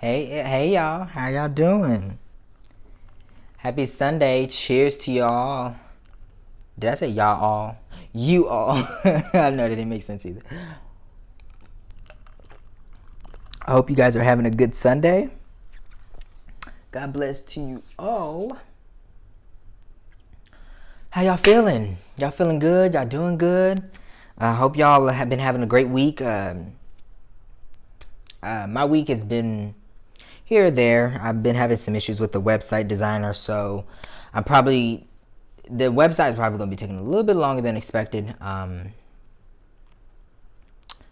Hey y'all, how y'all doing? Happy Sunday. Cheers to y'all. Did I say y'all all? You all. I know that didn't make sense either. I hope you guys are having a good Sunday. God bless to you all. How y'all feeling? Y'all feeling good? Y'all doing good? I hope y'all have been having a great week. My week has been here or there. I've been having some issues with the website designer, so the website is probably going to be taking a little bit longer than expected. I'm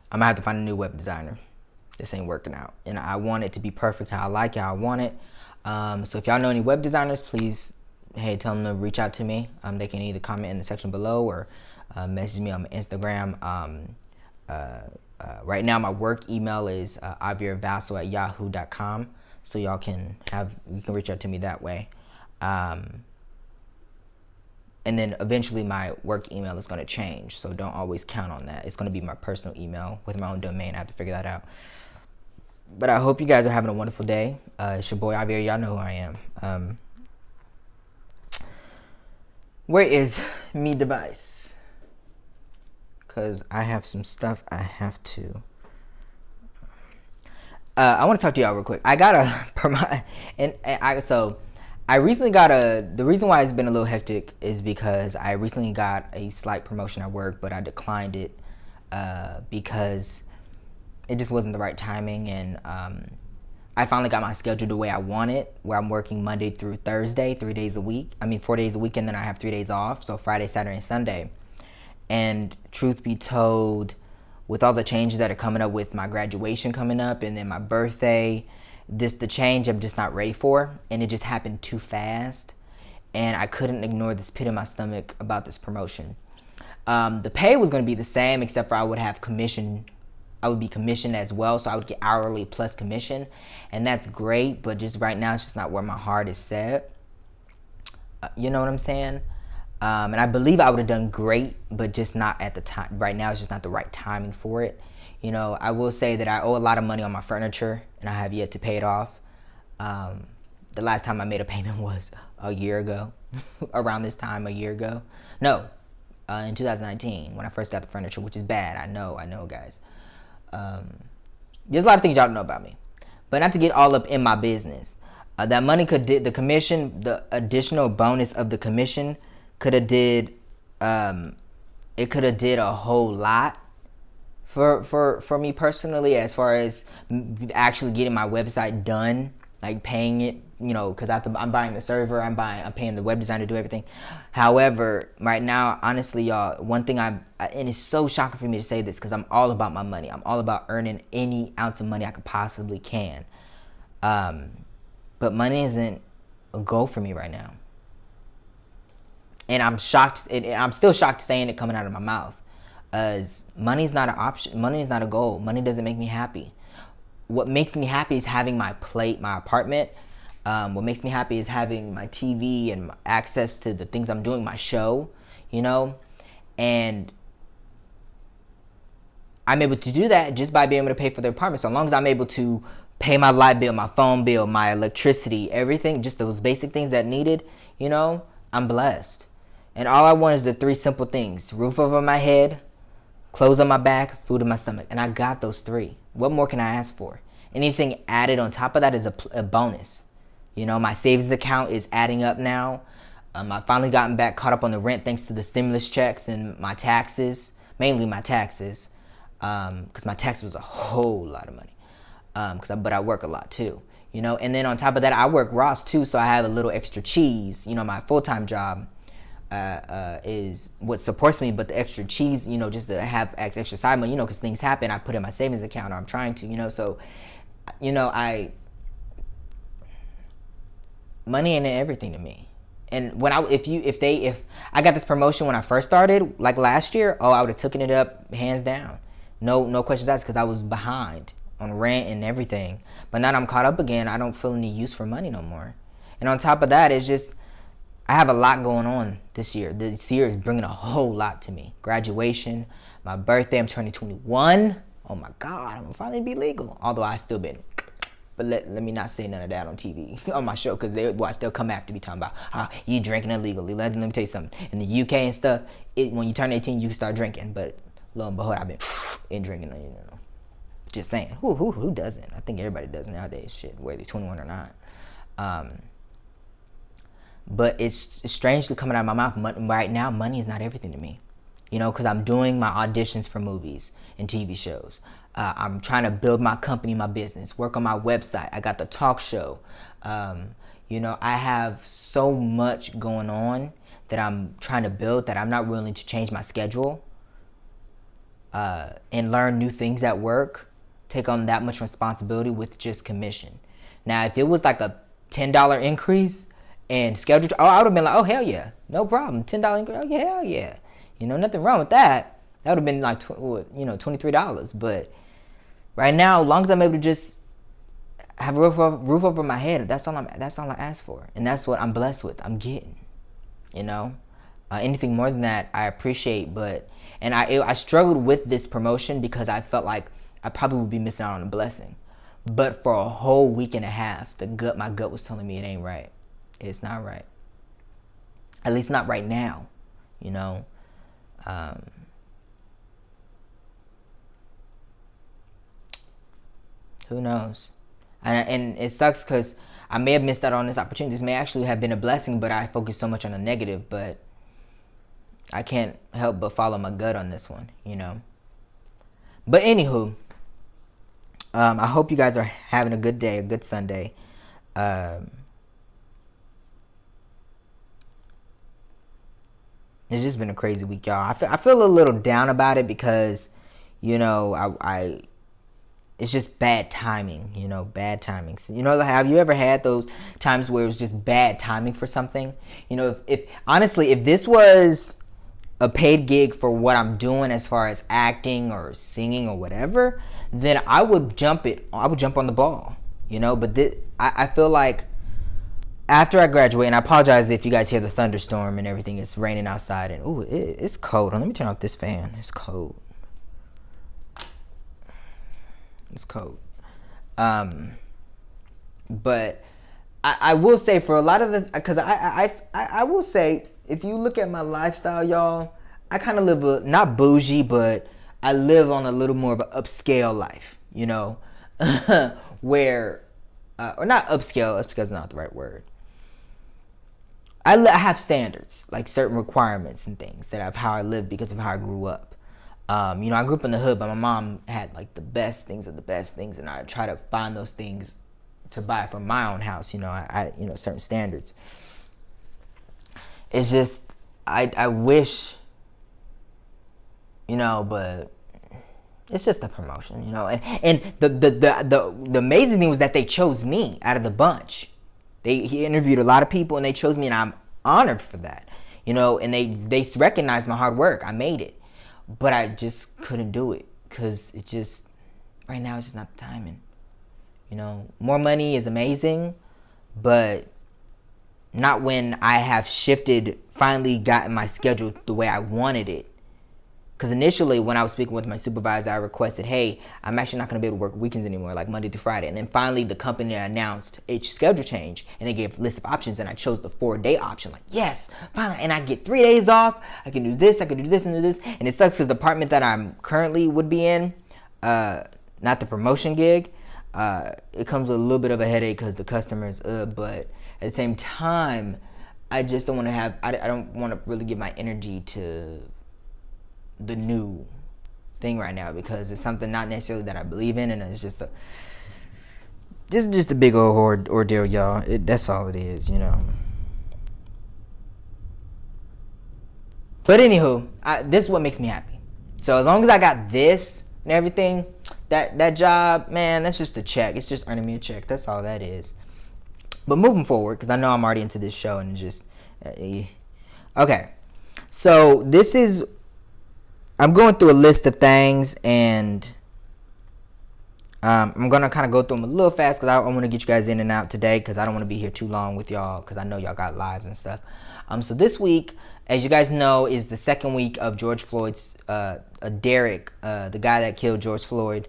going to have to find a new web designer. This ain't working out. And I want it to be perfect how I like it, how I want it. So if y'all know any web designers, please, tell them to reach out to me. They can either comment in the section below or message me on my Instagram. Right now, my work email is aviervassal@yahoo.com. So you can reach out to me that way. And then eventually my work email is going to change. So don't always count on that. It's going to be my personal email with my own domain. I have to figure that out. But I hope you guys are having a wonderful day. It's your boy Javier. Y'all know who I am. Where is me device? Because I have some stuff I have to. I want to talk to y'all real quick. I got I recently got the reason why it's been a little hectic is because I recently got a slight promotion at work, but I declined it because it just wasn't the right timing, and I finally got my schedule the way I want it, where I'm working Monday through Thursday, 4 days a week, and then I have 3 days off, so Friday, Saturday, and Sunday. And truth be told, with all the changes that are coming up with my graduation coming up and then my birthday, the change I'm just not ready for, and it just happened too fast, and I couldn't ignore this pit in my stomach about this promotion. The pay was going to be the same, except for I would be commissioned as well, so I would get hourly plus commission, and that's great, but just right now it's just not where my heart is set. You know what I'm saying? And I believe I would have done great, but just not at the time. Right now, it's just not the right timing for it. You know, I will say that I owe a lot of money on my furniture, and I have yet to pay it off. The last time I made a payment was a year ago, around this time a year ago. No, in 2019, when I first got the furniture, which is bad. I know, guys. There's a lot of things y'all don't know about me, but not to get all up in my business. That money the additional bonus of the commission could have did a whole lot for me personally, as far as actually getting my website done, like paying it, because I'm buying the server, I'm paying the web designer to do everything. However, right now, honestly, y'all, one thing and it's so shocking for me to say this, because I'm all about my money. I'm all about earning any ounce of money I could possibly can. But money isn't a goal for me right now. And I'm shocked. I'm still shocked saying it coming out of my mouth. As money's not an option. Money is not a goal. Money doesn't make me happy. What makes me happy is having my apartment. What makes me happy is having my TV and access to the things I'm doing, my show, and I'm able to do that just by being able to pay for the apartment. So as long as I'm able to pay my light bill, my phone bill, my electricity, everything, just those basic things that needed, I'm blessed. And all I want is the 3 simple things: roof over my head, clothes on my back, food in my stomach. And I got those 3. What more can I ask for? Anything added on top of that is a bonus. My savings account is adding up now. I've finally gotten back caught up on the rent thanks to the stimulus checks and my taxes, mainly my taxes, because my tax was a whole lot of money. But I work a lot too. And then on top of that, I work Ross too, so I have a little extra cheese. My full-time job is what supports me, but the extra cheese, just to have extra side money, because things happen, I put in my savings account, or I'm trying to, so, money ain't everything to me. And when if I got this promotion when I first started, like last year, I would have taken it up hands down. No questions asked, because I was behind on rent and everything. But now that I'm caught up again, I don't feel any use for money no more. And on top of that, it's just, I have a lot going on this year. This year is bringing a whole lot to me. Graduation, my birthday, I'm turning 21. Oh my God, I'm gonna finally be legal. Although I still been But let me not say none of that on TV on my show, because they'll come after me talking about you drinking illegally. Let me tell you something. In the UK and stuff, when you turn 18, you can start drinking. But lo and behold, I've been in drinking. Just saying. Who doesn't? I think everybody does nowadays. Shit, whether they're 21 or not. But it's strangely coming out of my mouth. Right now, money is not everything to me. Because I'm doing my auditions for movies and TV shows. I'm trying to build my company, my business, work on my website. I got the talk show. I have so much going on that I'm trying to build that I'm not willing to change my schedule and learn new things at work, take on that much responsibility with just commission. Now, if it was like a $10 increase and schedule, I would have been like, oh, hell yeah, no problem. $10 increase, oh, hell yeah. Nothing wrong with that. That would have been like, $23. But right now, as long as I'm able to just have a roof over my head, that's all I ask for, and that's what I'm blessed with. I'm getting, anything more than that, I appreciate. But I struggled with this promotion because I felt like I probably would be missing out on a blessing. But for a whole week and a half, my gut was telling me it ain't right. It's not right. At least not right now, Who knows? And it sucks because I may have missed out on this opportunity. This may actually have been a blessing, but I focused so much on the negative. But I can't help but follow my gut on this one, But anywho, I hope you guys are having a good day, a good Sunday. It's just been a crazy week, y'all. I feel a little down about it because, it's just bad timing, bad timing. Have you ever had those times where it was just bad timing for something? If this was a paid gig for what I'm doing as far as acting or singing or whatever, then I would jump on the ball, But I feel like after I graduate, and I apologize if you guys hear the thunderstorm and everything, it's raining outside, and it's cold. Let me turn off this fan. It's cold. It's cold. But I will say, for a lot of because I will say, if you look at my lifestyle, y'all, I kind of live not bougie, but I live on a little more of an upscale life, where, or not upscale, upscale is not the right word. I have standards, like certain requirements and things how I live because of how I grew up. I grew up in the hood, but my mom had like the best things of the best things, and I try to find those things to buy from my own house. I certain standards. It's just I wish, but it's just a promotion, And the amazing thing was that they chose me out of the bunch. He interviewed a lot of people, and they chose me, and I'm honored for that, And they recognized my hard work. I made it. But I just couldn't do it because right now it's just not the timing. More money is amazing, but not when I have finally gotten my schedule the way I wanted it. Because initially, when I was speaking with my supervisor, I requested, hey, I'm actually not going to be able to work weekends anymore, like Monday through Friday. And then finally, the company announced a schedule change, and they gave a list of options, and I chose the 4-day option. Like, yes, finally, and I get 3 days off. I can do this, and do this. And it sucks because the department that I'm currently would be in, not the promotion gig, it comes with a little bit of a headache because the customers, but at the same time, I just don't want to I don't want to really give my energy to the new thing right now because it's something not necessarily that I believe in, and it's just a big old ordeal, y'all. That's all it is, But anywho, this is what makes me happy. So as long as I got this and everything, that job, man, that's just a check. It's just earning me a check. That's all that is. But moving forward, because I know I'm already into this show and just okay. So I'm going through a list of things, and I'm going to kind of go through them a little fast because I want to get you guys in and out today because I don't want to be here too long with y'all because I know y'all got lives and stuff. So this week, as you guys know, is the second week of George Floyd's, Derek, the guy that killed George Floyd.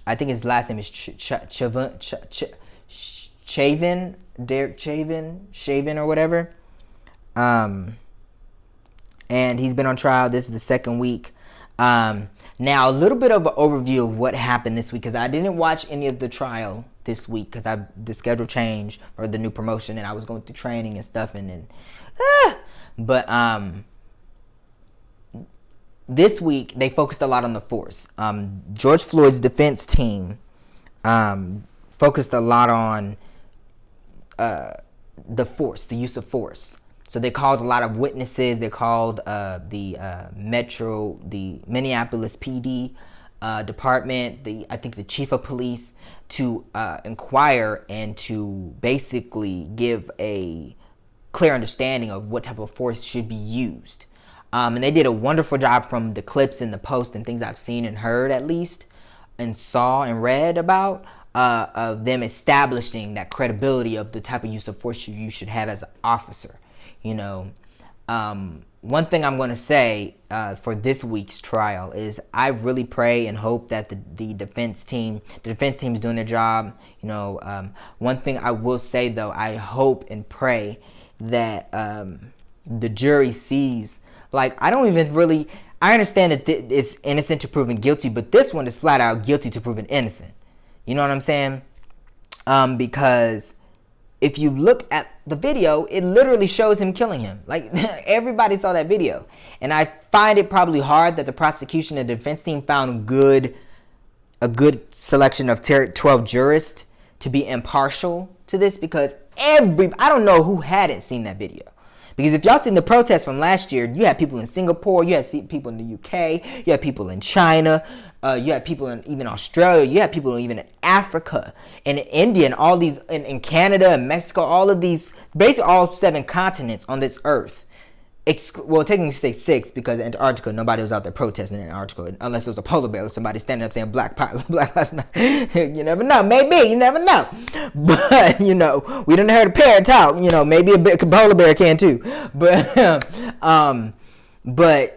I think his last name is Chavin, Derek Chavin or whatever. And he's been on trial. This is the second week. Now, a little bit of an overview of what happened this week, because I didn't watch any of the trial this week because the schedule changed for the new promotion, and I was going through training and stuff, but this week they focused a lot on the force. George Floyd's defense team focused a lot on the force, the use of force. So they called a lot of witnesses. They called the Minneapolis PD department, I think the chief of police, to inquire and to basically give a clear understanding of what type of force should be used. And they did a wonderful job from the clips and the posts and things I've seen and heard, at least, and saw and read about, of them establishing that credibility of the type of use of force you should have as an officer. You know, one thing I'm going to say for this week's trial is I really pray and hope that the defense team is doing their job. You know, one thing I will say, though, I hope and pray that the jury sees, like, I understand that it's innocent to proven guilty, but this one is flat out guilty to proven innocent. You know what I'm saying? Because if you look at the video, it literally shows him killing him. Like, everybody saw that video. And I find it probably hard that the prosecution and the defense team found a good selection of 12 jurists to be impartial to this, because I don't know who hadn't seen that video. Because if y'all seen the protests from last year, you had people in Singapore, you had people in the UK, you had people in China, you had people in even Australia, you had people even in Africa, and in India, and all these, in Canada and Mexico, all of these, basically all 7 continents on this earth. Well, technically say 6, because Antarctica, nobody was out there protesting in Antarctica, unless it was a polar bear or somebody standing up saying Black Lives Matter. You never know. Maybe. You never know. But, you know, we didn't hear the parrot talk. You know, maybe a polar bear can too. But,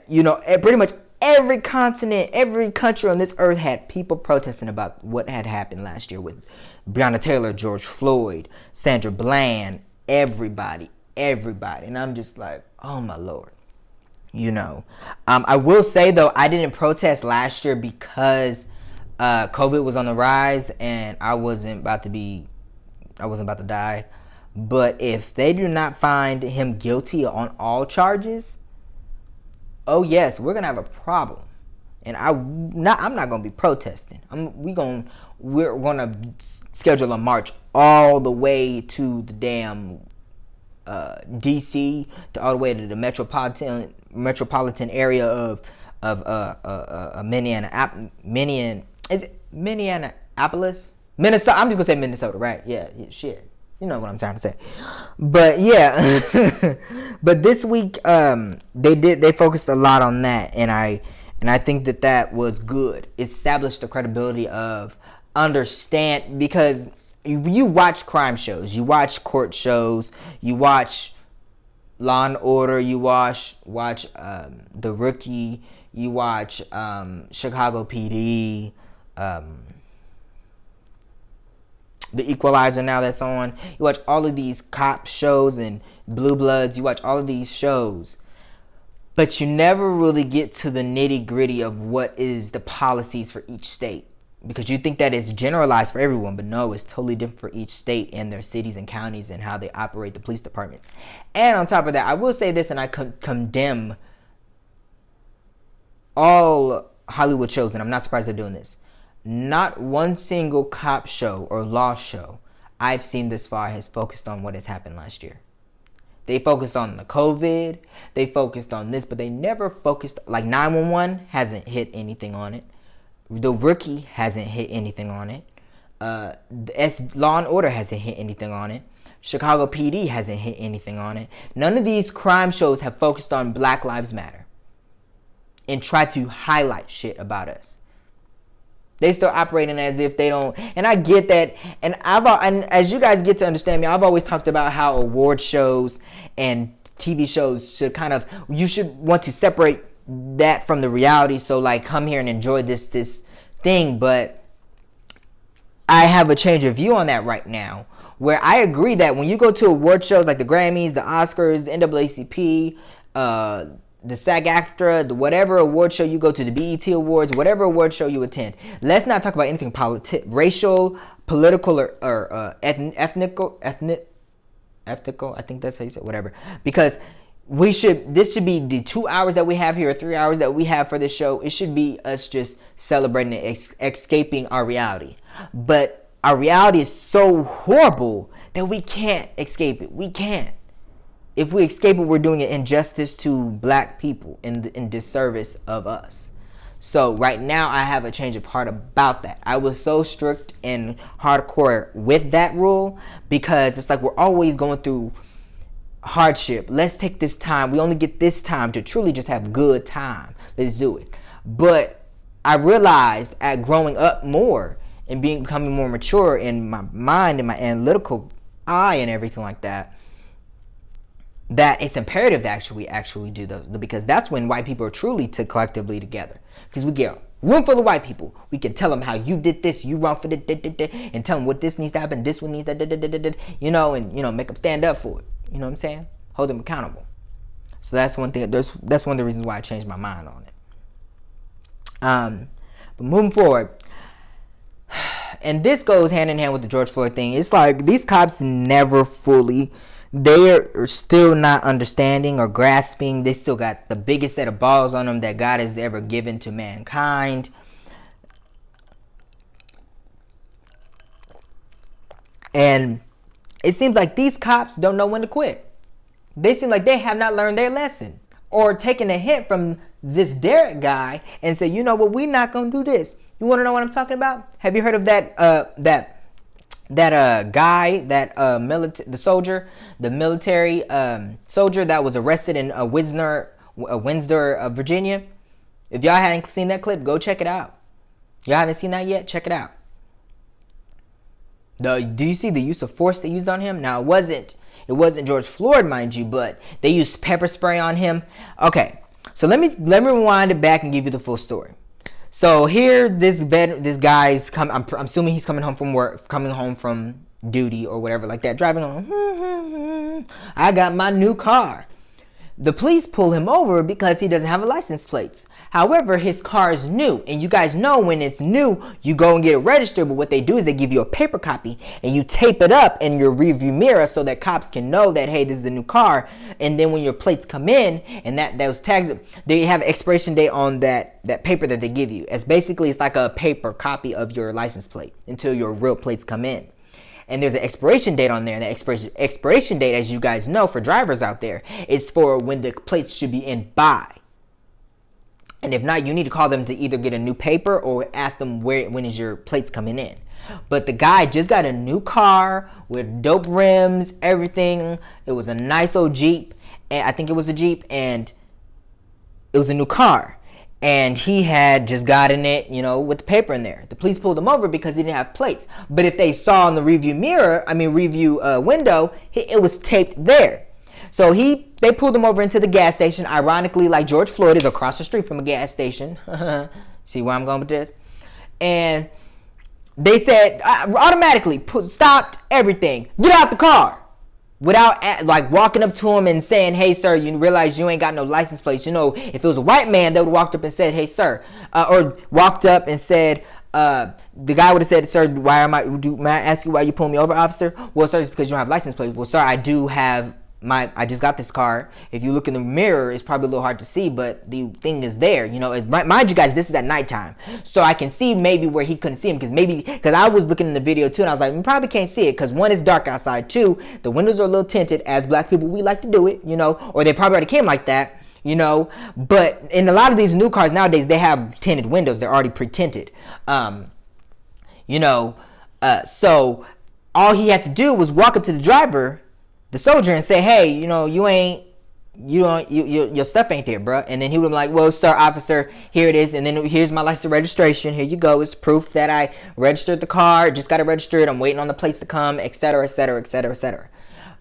you know, pretty much every continent, every country on this earth had people protesting about what had happened last year with Breonna Taylor, George Floyd, Sandra Bland, everybody. And I'm just like, oh my Lord. You know, I will say, though, I didn't protest last year because COVID was on the rise and I wasn't about to die. But if they do not find him guilty on all charges, oh yes, we're gonna have a problem. And I'm not gonna be protesting. We're gonna schedule a march all the way to the damn DC, to all the way to the metropolitan area of Minneapolis, Minnesota. I'm just gonna say Minnesota, right? Yeah, shit. You know what I'm trying to say. But yeah, but this week they focused a lot on that, and I think that was good. It established the credibility of understand, because you watch crime shows, you watch court shows, you watch Law and Order, you watch The Rookie, you watch Chicago PD, The Equalizer now that's on. You watch all of these cop shows and Blue Bloods, you watch all of these shows, but you never really get to the nitty gritty of what is the policies for each state. Because you think that it's generalized for everyone, but no, it's totally different for each state and their cities and counties and how they operate the police departments. And on top of that, I will say this, and I condemn all Hollywood shows, and I'm not surprised they're doing this. Not one single cop show or law show I've seen this far has focused on what has happened last year. They focused on the COVID, they focused on this, but they never focused, like 911 hasn't hit anything on it. The Rookie hasn't hit anything on it. Law and Order hasn't hit anything on it. Chicago PD hasn't hit anything on it. None of these crime shows have focused on Black Lives Matter and tried to highlight shit about us. They still operating as if they don't, and I get that. And as you guys get to understand me, I've always talked about how award shows and TV shows you should want to separate that from the reality. So like, come here and enjoy this thing, but I have a change of view on that right now, where I agree that when you go to award shows like the Grammys, the Oscars, the NAACP, the SAG-AFTRA, the whatever award show you go to, the BET Awards, whatever award show you attend, let's not talk about anything racial, political, or ethnical. I think that's how you say it, whatever. Because this should be the 2 hours that we have here, or 3 hours that we have for this show. It should be us just celebrating and escaping our reality. But our reality is so horrible that we can't escape it. We can't. If we escape it, we're doing an injustice to black people in disservice of us. So right now, I have a change of heart about that. I was so strict and hardcore with that rule because it's like we're always going through hardship. Let's take this time. We only get this time to truly just have good time. Let's do it. But I realized at growing up more and becoming more mature in my mind and my analytical eye and everything like that, that it's imperative to actually do those, because that's when white people are truly collectively together. Because we get a room full of white people. We can tell them how you did this, you wrong for this, and tell them what this needs to happen, this one needs that, and make them stand up for it. You know what I'm saying? Hold them accountable. So that's one thing. That's one of the reasons why I changed my mind on it. But moving forward, and this goes hand in hand with the George Floyd thing. It's like these cops never fully. They are still not understanding or grasping. They still got the biggest set of balls on them that God has ever given to mankind. And it seems like these cops don't know when to quit. They seem like they have not learned their lesson or taken a hint from this Derek guy and say, you know what, we're not going to do this. You want to know what I'm talking about? Have you heard of that guy, the soldier, the military soldier that was arrested in Windsor, Virginia? If y'all haven't seen that clip, go check it out. Y'all haven't seen that yet? Check it out. Do you see the use of force they used on him? Now, it wasn't George Floyd, mind you, but they used pepper spray on him. Okay, so let me rewind it back and give you the full story. So here, this guy's I'm assuming he's coming home from work, coming home from duty or whatever like that, driving on. I got my new car. The police pull him over because he doesn't have a license plates. However, his car is new, and you guys know when it's new, you go and get it registered. But what they do is they give you a paper copy and you tape it up in your rearview mirror so that cops can know that, hey, this is a new car. And then when your plates come in and those tags, they have an expiration date on that paper that they give you. It's like a paper copy of your license plate until your real plates come in. And there's an expiration date on there. And that expiration date, as you guys know, for drivers out there, is for when the plates should be in by. And if not, you need to call them to either get a new paper or ask them when is your plates coming in. But the guy just got a new car with dope rims, everything. It was a nice old Jeep. And I think it was a Jeep, and it was a new car. And he had just gotten it, with the paper in there. The police pulled him over because he didn't have plates. But if they saw in the review window, it was taped there. So they pulled him over into the gas station. Ironically, like George Floyd is across the street from a gas station. See where I'm going with this? And they said, automatically, stopped everything. Get out the car. Without walking up to him and saying, hey, sir, you realize you ain't got no license plates. If it was a white man, they would have walked up and said, hey, sir. Or walked up and said, the guy would have said, sir, may I ask you why you pulled me over, officer? Well, sir, it's because you don't have license plates. Well, sir, I do have I just got this car. If you look in the mirror, it's probably a little hard to see, but the thing is there. Mind you guys, this is at nighttime. So I can see maybe where he couldn't see him because I was looking in the video too, and I was like, you probably can't see it because one, it's dark outside. Two, the windows are a little tinted. As black people, we like to do it, or they probably already came like that, But in a lot of these new cars nowadays, they have tinted windows. They're already pre-tinted. So all he had to do was walk up to the driver, the soldier, and say, hey, your stuff ain't there, bro. And then he would be like, well, sir, officer, here it is. And then here's my license registration. Here you go. It's proof that I registered the car. Just got it registered. I'm waiting on the plates to come, etc., etc., etc., etc.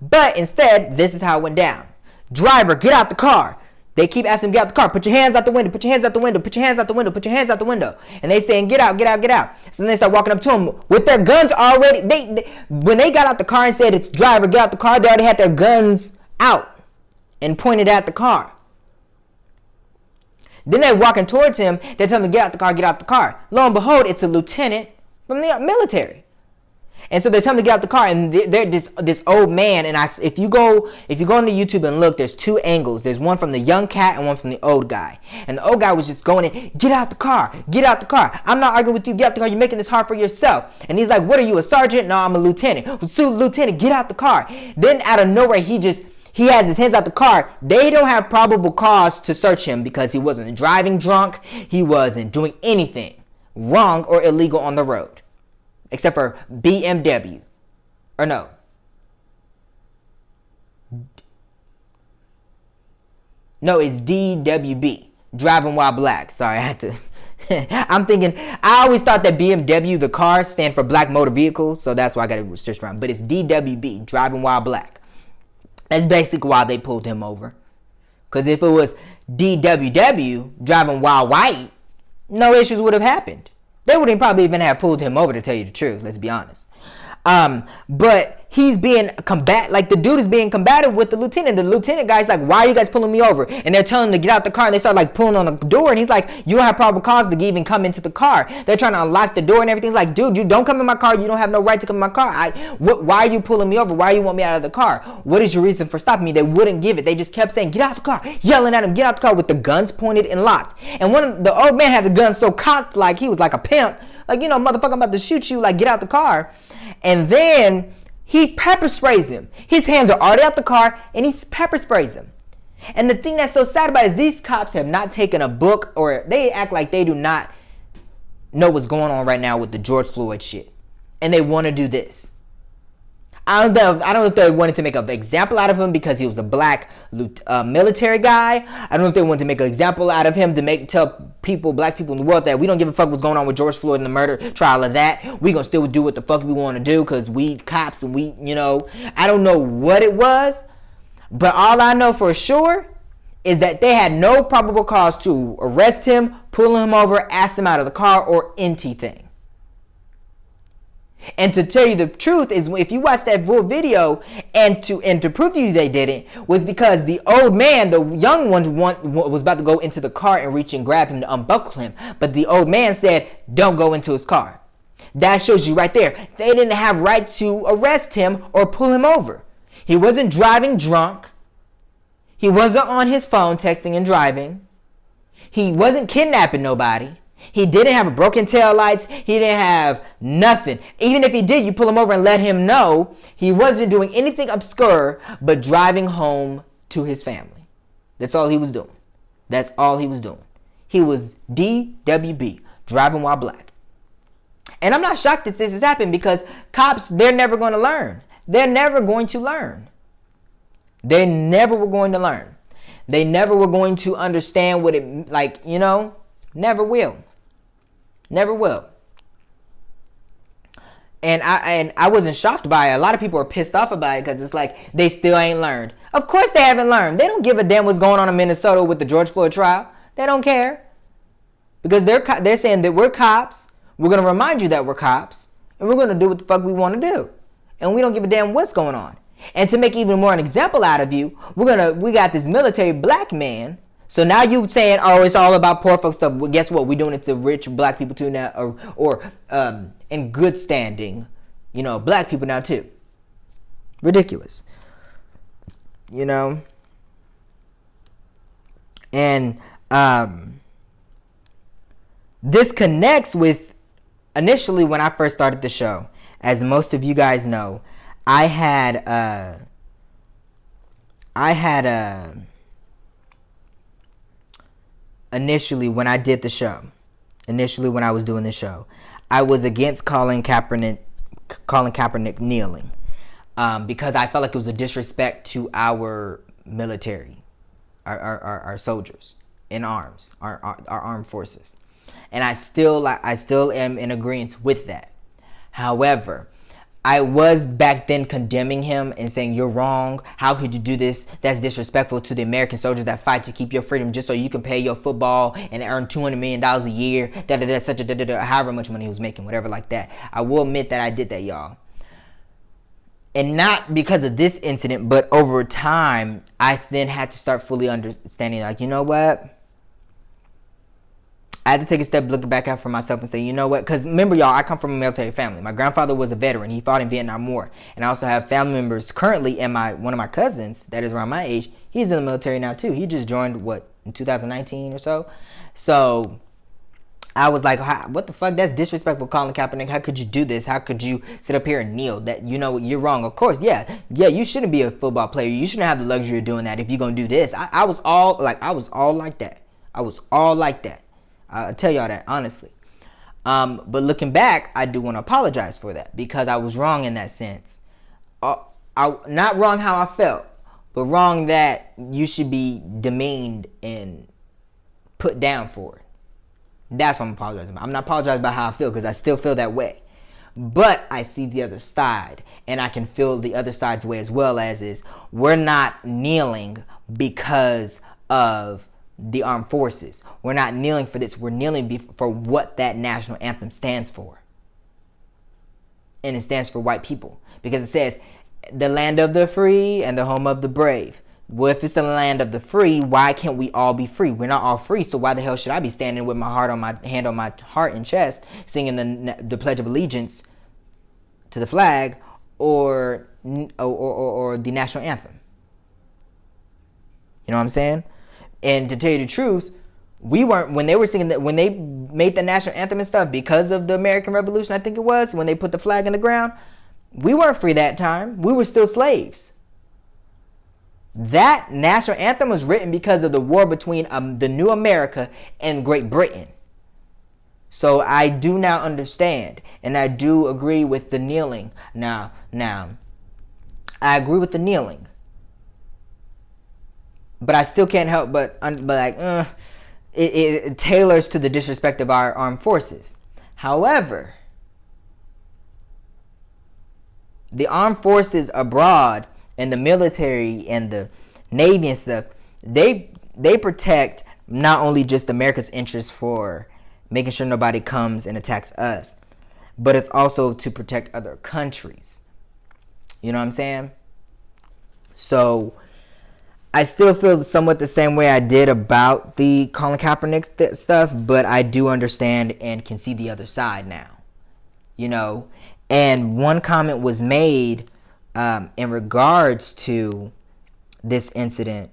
But instead, this is how it went down. Driver, get out the car. They keep asking him to get out the car. Put your hands out the window. Put your hands out the window. Put your hands out the window. Put your hands out the window. And they saying, get out, get out, get out. So then they start walking up to him with their guns already. When they got out the car and said, it's driver, get out the car, they already had their guns out and pointed at the car. Then they're walking towards him. They're telling him, get out the car, get out the car. Lo and behold, it's a lieutenant from the military. And so they're telling him to get out the car, and they're this old man. And if you go into YouTube and look, there's two angles. There's one from the young cat and one from the old guy. And the old guy was just going in, get out the car, get out the car. I'm not arguing with you, get out the car. You're making this hard for yourself. And he's like, what are you, a sergeant? No, I'm a lieutenant. So, lieutenant, get out the car. Then out of nowhere, he has his hands out the car. They don't have probable cause to search him because he wasn't driving drunk. He wasn't doing anything wrong or illegal on the road. Except for BMW. Or no. No, it's DWB. Driving while black. Sorry, I had to. I'm thinking, I always thought that BMW, the car, stand for black motor vehicle. So that's why I got it switched around. But it's DWB. Driving while black. That's basically why they pulled him over. Because if it was DWW, driving while white, no issues would have happened. They wouldn't probably even have pulled him over, to tell you the truth. Let's be honest. But he's being the dude is being combative with the lieutenant. The lieutenant guy's like, why are you guys pulling me over? And they're telling him to get out the car, and they start like pulling on the door, and he's like, you don't have probable cause to even come into the car. They're trying to unlock the door and everything's like, dude, you don't come in my car. You don't have no right to come in my car. Why are you pulling me over? Why do you want me out of the car? What is your reason for stopping me? They wouldn't give it. They just kept saying, get out the car, yelling at him, get out the car, with the guns pointed and locked. And the old man had the gun so cocked, like he was like a pimp. Like, motherfucker, I'm about to shoot you. Like, get out the car. And then he pepper sprays him. His hands are already out the car, and he pepper sprays him. And the thing that's so sad about it is these cops have not taken a book, or they act like they do not know what's going on right now with the George Floyd shit. And they want to do this. I don't know if they wanted to make an example out of him because he was a black military guy. I don't know if they wanted to make an example out of him to tell black people in the world, that we don't give a fuck what's going on with George Floyd and the murder trial of that. We gonna still do what the fuck we want to do because we cops and we, I don't know what it was, but all I know for sure is that they had no probable cause to arrest him, pull him over, ask him out of the car, or anything. And to tell you the truth is, if you watch that full video, and to prove to you they didn't, was because the old man, the young one, was about to go into the car and reach and grab him to unbuckle him. But the old man said, don't go into his car. That shows you right there. They didn't have right to arrest him or pull him over. He wasn't driving drunk. He wasn't on his phone texting and driving. He wasn't kidnapping nobody. He didn't have a broken tail lights. He didn't have nothing. Even if he did, you pull him over and let him know he wasn't doing anything obscure but driving home to his family. That's all he was doing. That's all he was doing. He was DWB, driving while black. And I'm not shocked that this has happened because cops, they're never going to learn. They're never going to learn. They never were going to learn. They never were going to understand what it, never will. Never will. And I wasn't shocked by it. A lot of people are pissed off about it because it's like they still ain't learned. Of course they haven't learned. They don't give a damn what's going on in Minnesota with the George Floyd trial. They don't care. Because they're saying that we're cops. We're going to remind you that we're cops. And we're going to do what the fuck we want to do. And we don't give a damn what's going on. And to make even more an example out of you, we got this military black man. So now you saying, oh, it's all about poor folks stuff. Well, guess what? We're doing it to rich black people too now, or in good standing, black people now too. Ridiculous. And this connects with initially when I first started the show. As most of you guys know, I had initially when I did the show, when I was doing the show, I was against Colin Kaepernick kneeling, because I felt like it was a disrespect to our military, our soldiers in arms, our armed forces, and I still am in agreement with that. However, I was back then condemning him and saying, you're wrong. How could you do this? That's disrespectful to the American soldiers that fight to keep your freedom just so you can pay your football and earn $200 million a year. However much money he was making, whatever like that. I will admit that I did that, y'all. And not because of this incident, but over time, I then had to start fully understanding, like, you know what? I had to take a step, looking back out for myself and say, you know what? Because remember, y'all, I come from a military family. My grandfather was a veteran. He fought in Vietnam War. And I also have family members currently, and one of my cousins that is around my age, he's in the military now too. He just joined, in 2019 or so? So I was like, what the fuck? That's disrespectful, Colin Kaepernick. How could you do this? How could you sit up here and kneel? That, you know, you're wrong. Of course, yeah, you shouldn't be a football player. You shouldn't have the luxury of doing that if you're going to do this. I was all like that. I was all like that. I'll tell y'all that, honestly. But looking back, I do want to apologize for that because I was wrong in that sense. Not wrong how I felt, but wrong that you should be demeaned and put down for it. That's what I'm apologizing about. I'm not apologizing about how I feel because I still feel that way. But I see the other side, and I can feel the other side's way as well, as is we're not kneeling because of the armed forces. We're not kneeling for this. We're kneeling for what that national anthem stands for. And it stands for white people. Because it says, the land of the free and the home of the brave. Well, if it's the land of the free, why can't we all be free? We're not all free, so why the hell should I be standing with my hand on my heart and chest, singing the Pledge of Allegiance to the flag or the national anthem? You know what I'm saying? And to tell you the truth, we weren't, when they were singing that, when they made the national anthem and stuff, because of the American Revolution, I think it was, when they put the flag in the ground, we weren't free that time. We were still slaves. That national anthem was written because of the war between the new America and Great Britain. So I do now understand, and I do agree with the kneeling. Now, I agree with the kneeling. But I still can't help but it tailors to the disrespect of our armed forces. However, the armed forces abroad and the military and the Navy and stuff, they protect not only just America's interests for making sure nobody comes and attacks us, but it's also to protect other countries. You know what I'm saying? So I still feel somewhat the same way I did about the Colin Kaepernick stuff, but I do understand and can see the other side now. You know, and one comment was made in regards to this incident,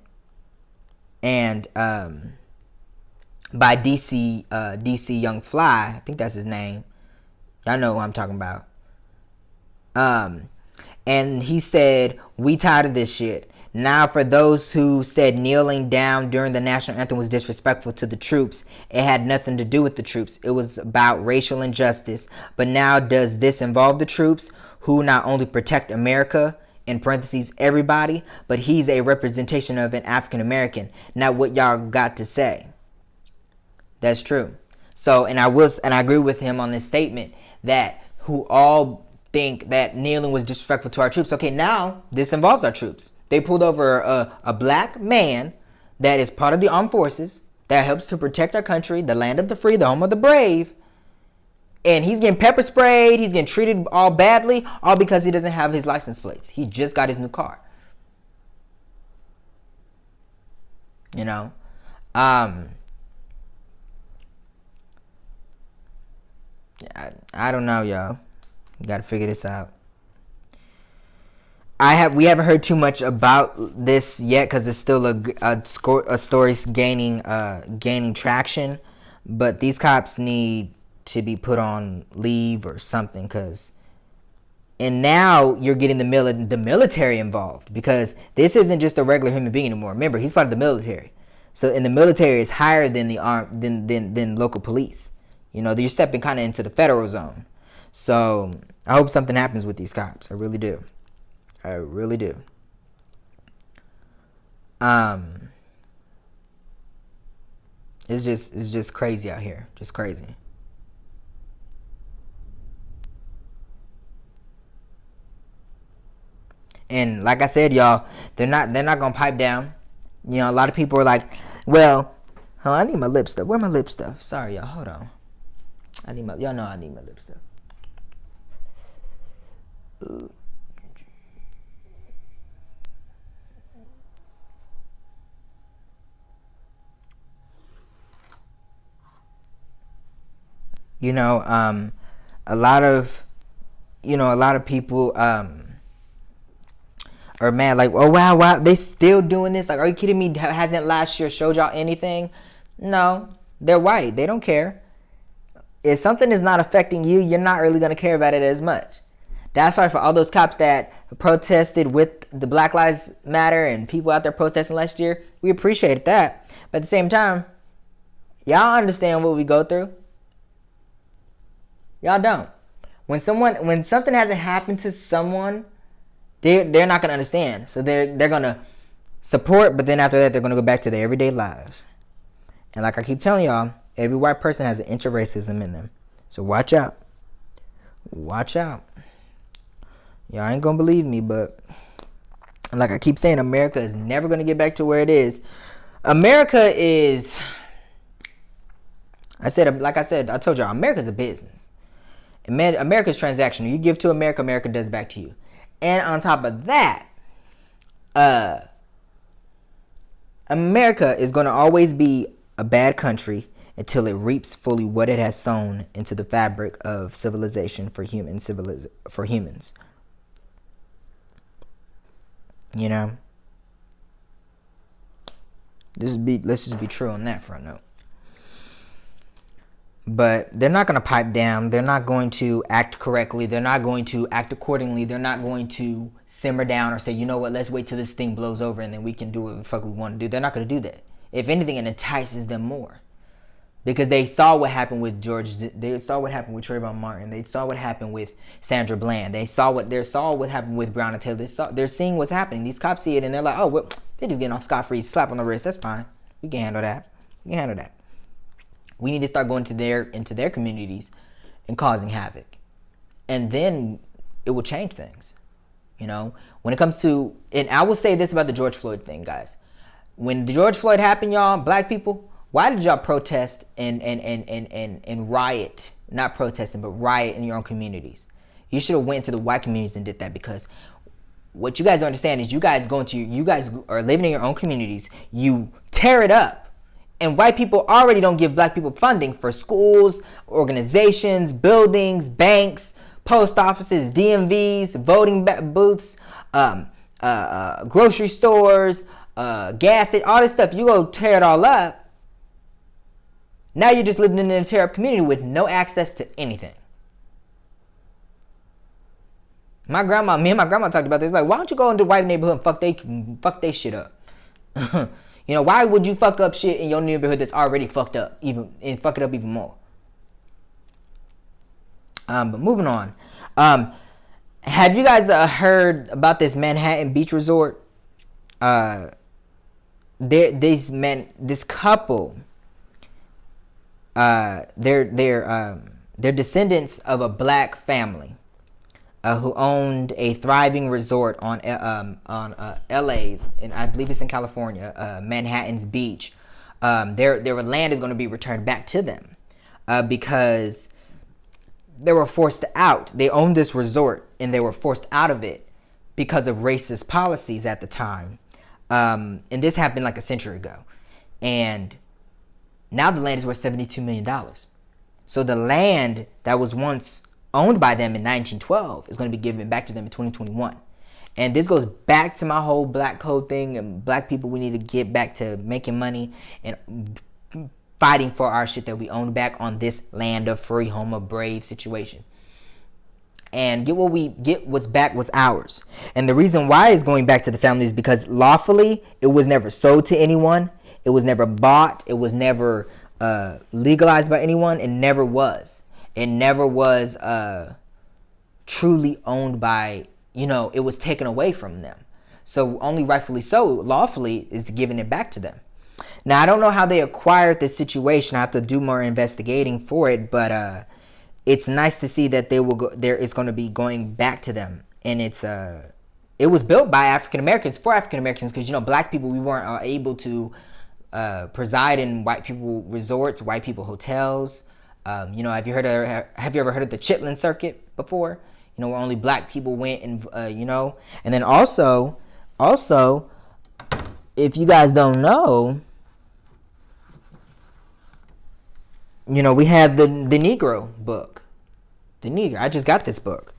and by DC Young Fly, I think that's his name. Y'all know who I'm talking about. And he said, "We tired of this shit. Now, for those who said kneeling down during the national anthem was disrespectful to the troops, it had nothing to do with the troops. It was about racial injustice. But now, does this involve the troops, who not only protect America, in parentheses, everybody, but he's a representation of an African American? Not what y'all got to say." That's true. So, and I agree with him on this statement that who all think that kneeling was disrespectful to our troops. Okay, now this involves our troops. They pulled over a black man that is part of the armed forces that helps to protect our country, the land of the free, the home of the brave. And he's getting pepper sprayed. He's getting treated all badly, all because he doesn't have his license plates. He just got his new car. You know? I don't know, y'all. You got to figure this out. We haven't heard too much about this yet because it's still a story's gaining traction. But these cops need to be put on leave or something, and now you're getting the military involved, because this isn't just a regular human being anymore. Remember, he's part of the military. So, and the military is higher than the than local police. You know, you're stepping kind of into the federal zone. So I hope something happens with these cops. I really do. I really do. It's just crazy out here. Just crazy. And like I said, y'all, they're not gonna pipe down. You know, a lot of people are like, well, oh, I need my lip stuff. Where my lip stuff? Sorry, y'all. Hold on. Y'all know I need my lip stuff. Ooh. You know, a lot of people are mad, like, oh wow, they still doing this. Like, are you kidding me? Hasn't last year showed y'all anything? No, they're white. They don't care. If something is not affecting you, you're not really gonna care about it as much. That's why for all those cops that protested with the Black Lives Matter and people out there protesting last year, we appreciate that. But at the same time, y'all understand what we go through. Y'all don't. When something hasn't happened to someone, they're not gonna understand. So they're gonna support, but then after that they're gonna go back to their everyday lives. And like I keep telling y'all, every white person has an inch of racism in them. So watch out. Watch out. Y'all ain't gonna believe me, but like I keep saying, America is never gonna get back to where it is. America is, I told y'all, America's a business. America's transactional. You give to America, America does back to you. And on top of that, America is going to always be a bad country until it reaps fully what it has sown into the fabric of civilization for humans. You know? Let's just be true on that front note. But they're not going to pipe down. They're not going to act correctly. They're not going to act accordingly. They're not going to simmer down or say, you know what, let's wait till this thing blows over and then we can do what the fuck we want to do. They're not going to do that. If anything, it entices them more. Because they saw what happened with George. They saw what happened with Trayvon Martin. They saw what happened with Sandra Bland. They saw what happened with Breonna Taylor. They're seeing what's happening. These cops see it and they're like, oh, well, they're just getting off scot-free. Slap on the wrist. That's fine. We can handle that. We need to start going into their communities and causing havoc. And then it will change things. You know, when it comes to, and I will say this about the George Floyd thing, guys. When the George Floyd happened, y'all, black people, why did y'all protest and riot? Not protesting, but riot in your own communities. You should have went to the white communities and did that, because what you guys don't understand is you guys are living in your own communities. You tear it up. And white people already don't give black people funding for schools, organizations, buildings, banks, post offices, DMVs, voting booths, grocery stores, gas stations, all this stuff. You go tear it all up. Now you're just living in a tear up community with no access to anything. Me and my grandma talked about this. Like, why don't you go into the white neighborhood and fuck they shit up? You know, why would you fuck up shit in your neighborhood that's already fucked up, and fuck it up even more? But moving on. Have you guys heard about this Manhattan Beach Resort? This couple, they're descendants of a black family who owned a thriving resort on LA's, and I believe it's in California, Manhattan's beach. Their land is going to be returned back to them because they were forced out. They owned this resort and they were forced out of it because of racist policies at the time. And this happened like a century ago. And now the land is worth $72 million. So the land that was once owned by them in 1912 is going to be given back to them in 2021. And this goes back to my whole black code thing, and black people, we need to get back to making money and fighting for our shit that we own back on this land of free, home of brave situation. And what's back was ours. And the reason why it's going back to the family is because lawfully it was never sold to anyone. It was never bought. It was never legalized by anyone. It never was. It never was truly owned by, it was taken away from them. So only rightfully so, lawfully, is giving it back to them. Now, I don't know how they acquired this situation. I have to do more investigating for it, but it's nice to see that it's going to be going back to them. And it's it was built by African Americans for African Americans, because black people, we weren't able to preside in white people resorts, white people hotels. Have you ever heard of the Chitlin Circuit before? Where only black people went, and and then also, if you guys don't know, we have the Negro book. The Negro. I just got this book.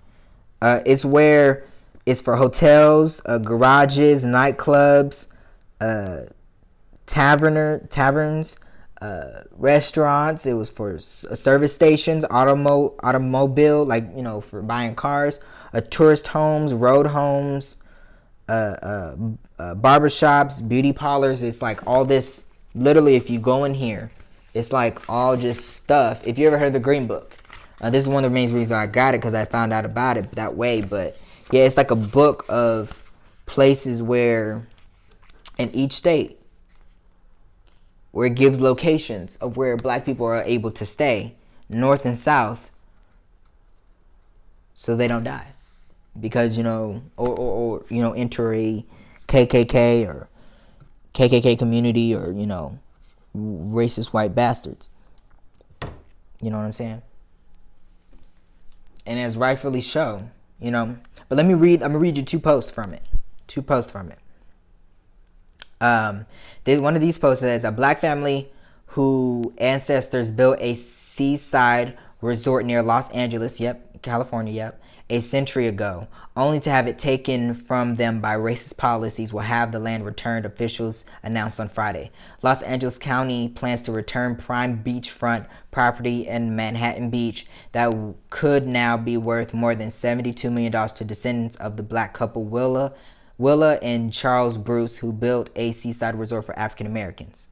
It's for hotels, garages, nightclubs, taverns, restaurants. It was for service stations, automobile, for buying cars, tourist homes, road homes, barbershops, beauty parlors. It's like all this. Literally, if you go in here, it's like all just stuff. If you ever heard of the Green Book, this is one of the main reasons I got it, because I found out about it that way. But yeah, it's like a book of places where in each state, where it gives locations of where black people are able to stay, north and south, so they don't die. Because, or enter a KKK or KKK community, or, racist white bastards. You know what I'm saying? And as rightfully so, But I'm gonna read you two posts from it. One of these posts says, a black family who ancestors built a seaside resort near Los Angeles, California, a century ago, only to have it taken from them by racist policies, will have the land returned, officials announced on Friday. Los Angeles County plans to return prime beachfront property in Manhattan Beach that could now be worth more than $72 million to descendants of the black couple Willa and Charles Bruce, who built a seaside resort for African Americans.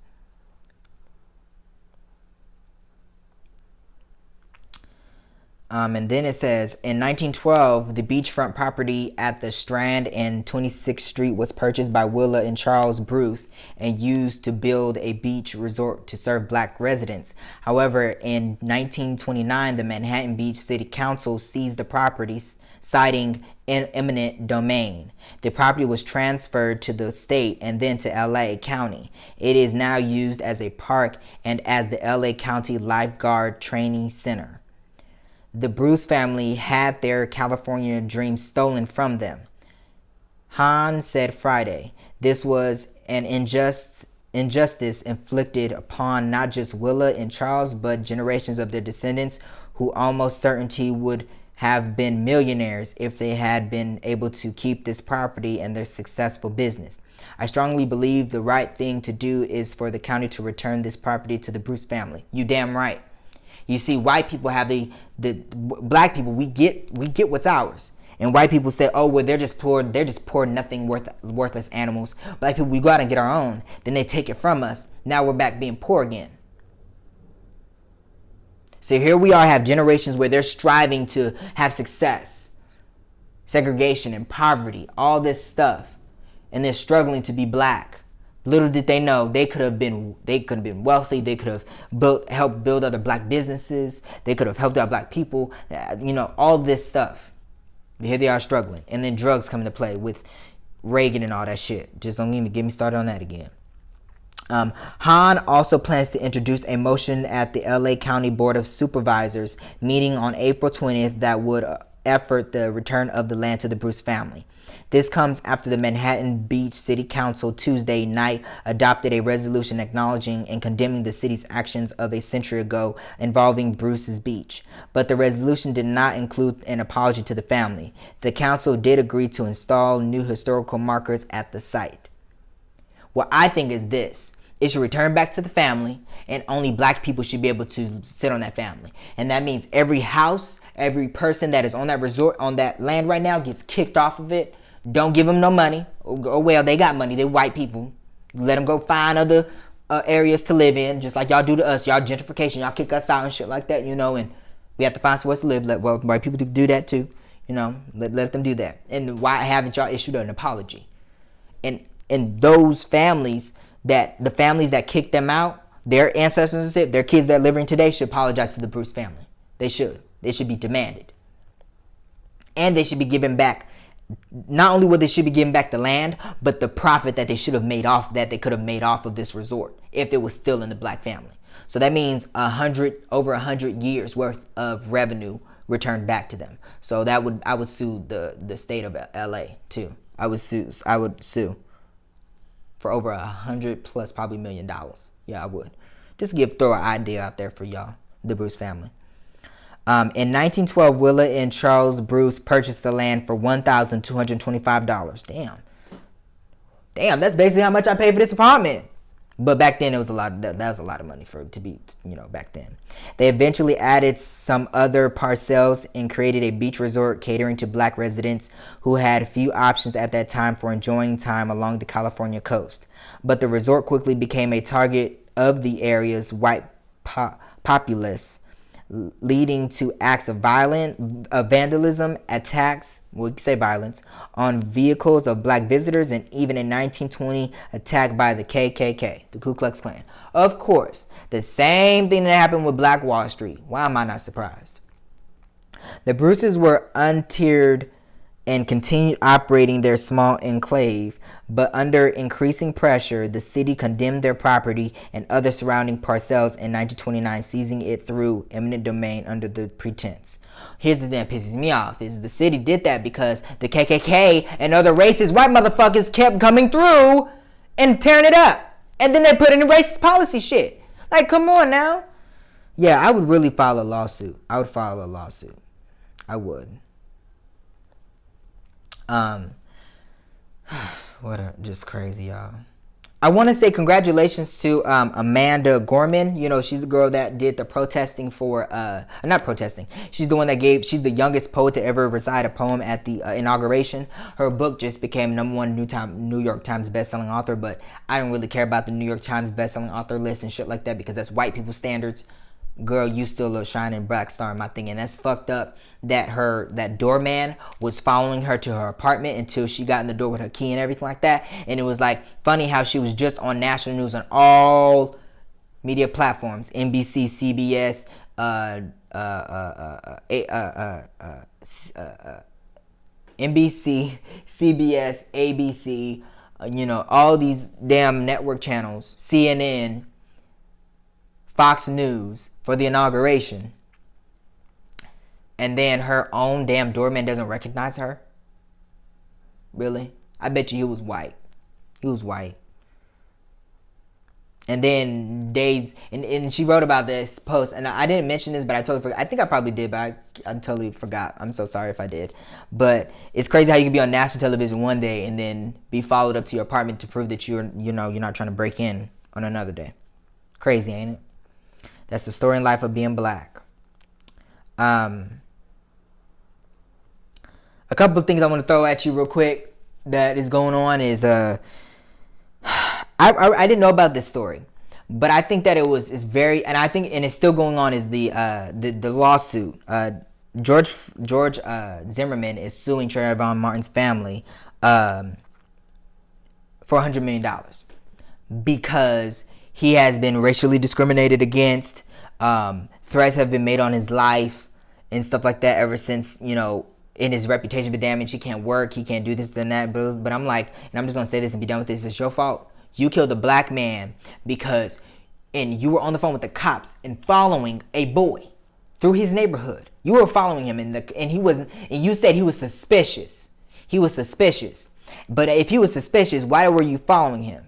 And then it says, in 1912, the beachfront property at the Strand and 26th Street was purchased by Willa and Charles Bruce and used to build a beach resort to serve black residents. However, in 1929, the Manhattan Beach City Council seized the property, citing eminent domain. The property was transferred to the state and then to LA County. It is now used as a park and as the LA County Lifeguard Training Center. The Bruce family had their California dreams stolen from them. Hahn said Friday, this was an injustice inflicted upon not just Willa and Charles, but generations of their descendants who almost certainty would have been millionaires if they had been able to keep this property and their successful business. I strongly believe the right thing to do is for the county to return this property to the Bruce family. You damn right. You see, white people have the black people, we get what's ours. And white people say, oh, well, they're just poor, nothing worthless animals. Black people, we go out and get our own. Then they take it from us. Now we're back being poor again. So here we are, have generations where they're striving to have success, segregation and poverty, all this stuff, and they're struggling to be black. Little did they know they could have been wealthy. They could have helped build other black businesses. They could have helped out black people. All this stuff. Here they are struggling, and then drugs come into play with Reagan and all that shit. Just don't even get me started on that again. Hahn also plans to introduce a motion at the LA County Board of Supervisors meeting on April 20th that would effort the return of the land to the Bruce family. This comes after the Manhattan Beach City Council Tuesday night adopted a resolution acknowledging and condemning the city's actions of a century ago involving Bruce's Beach. But the resolution did not include an apology to the family. The council did agree to install new historical markers at the site. What I think is this. It should return back to the family, and only black people should be able to sit on that family. And that means every house, every person that is on that resort, on that land right now, gets kicked off of it. Don't give them no money. Oh, well, they got money. They white people. Let them go find other areas to live in, just like y'all do to us. Y'all gentrification. Y'all kick us out and shit like that, and we have to find somewhere to live. Well, white people do that too. Let them do that. And why haven't y'all issued an apology? And those families, the families that kicked them out, their ancestors, their kids that are living today should apologize to the Bruce family. They should. They should be demanded. And they should be given back not only what they should be giving back the land, but the profit that they should have made off, that they could have made off of this resort if it was still in the black family. So that means over 100 years worth of revenue returned back to them. So I would sue the state of LA too. I would sue for over $100+ probably $1 million. Yeah, I would. Just throw an idea out there for y'all, the Bruce family. In 1912, Willa and Charles Bruce purchased the land for $1,225. Damn, that's basically how much I paid for this apartment. But back then, it was a lot. That was a lot of money for it to be, back then. They eventually added some other parcels and created a beach resort catering to black residents who had few options at that time for enjoying time along the California coast. But the resort quickly became a target of the area's white populace, leading to acts of vandalism, attacks, we say violence, on vehicles of black visitors, and even in 1920, attack by the KKK, the Ku Klux Klan. Of course, the same thing that happened with Black Wall Street. Why am I not surprised? The Bruces were untered and continued operating their small enclave, but under increasing pressure, the city condemned their property and other surrounding parcels in 1929, seizing it through eminent domain under the pretense. Here's the thing that pisses me off, is the city did that because the KKK and other racist white motherfuckers kept coming through and tearing it up. And then they put in the racist policy shit. Like, come on now. Yeah, I would really file a lawsuit. I would. Just crazy, y'all. I want to say congratulations to Amanda Gorman. She's the girl that did the protesting for not protesting. She's the one that she's the youngest poet to ever recite a poem at the inauguration. Her book just became #1 New York Times bestselling author, but I don't really care about the New York Times bestselling author list and shit like that because that's white people standards. Girl, you still a shining black star in my thing. And that's fucked up that doorman was following her to her apartment until she got in the door with her key and everything like that. And it was like funny how she was just on national news on all media platforms, NBC, CBS, NBC, CBS, ABC, all these damn network channels, CNN, Fox News, for the inauguration, and then her own damn doorman doesn't recognize her? Really? I bet you he was white. And then and she wrote about this post, and I didn't mention this, but I totally forgot. I think I probably did, but I totally forgot. I'm so sorry if I did. But it's crazy how you can be on national television one day and then be followed up to your apartment to prove that you're not trying to break in on another day. Crazy, ain't it? That's the story in life of being black. A couple of things I want to throw at you real quick that is going on is I didn't know about this story, but I think that it's very, and I think, and it's still going on, is the lawsuit. George Zimmerman is suing Trayvon Martin's family for $100 million because he has been racially discriminated against. Threats have been made on his life and stuff like that ever since, in his reputation been damaged. He can't work. He can't do this and that. But I'm like, and I'm just going to say this and be done with this. It's your fault. You killed a black man and you were on the phone with the cops and following a boy through his neighborhood. You were following him and you said he was suspicious. But if he was suspicious, why were you following him?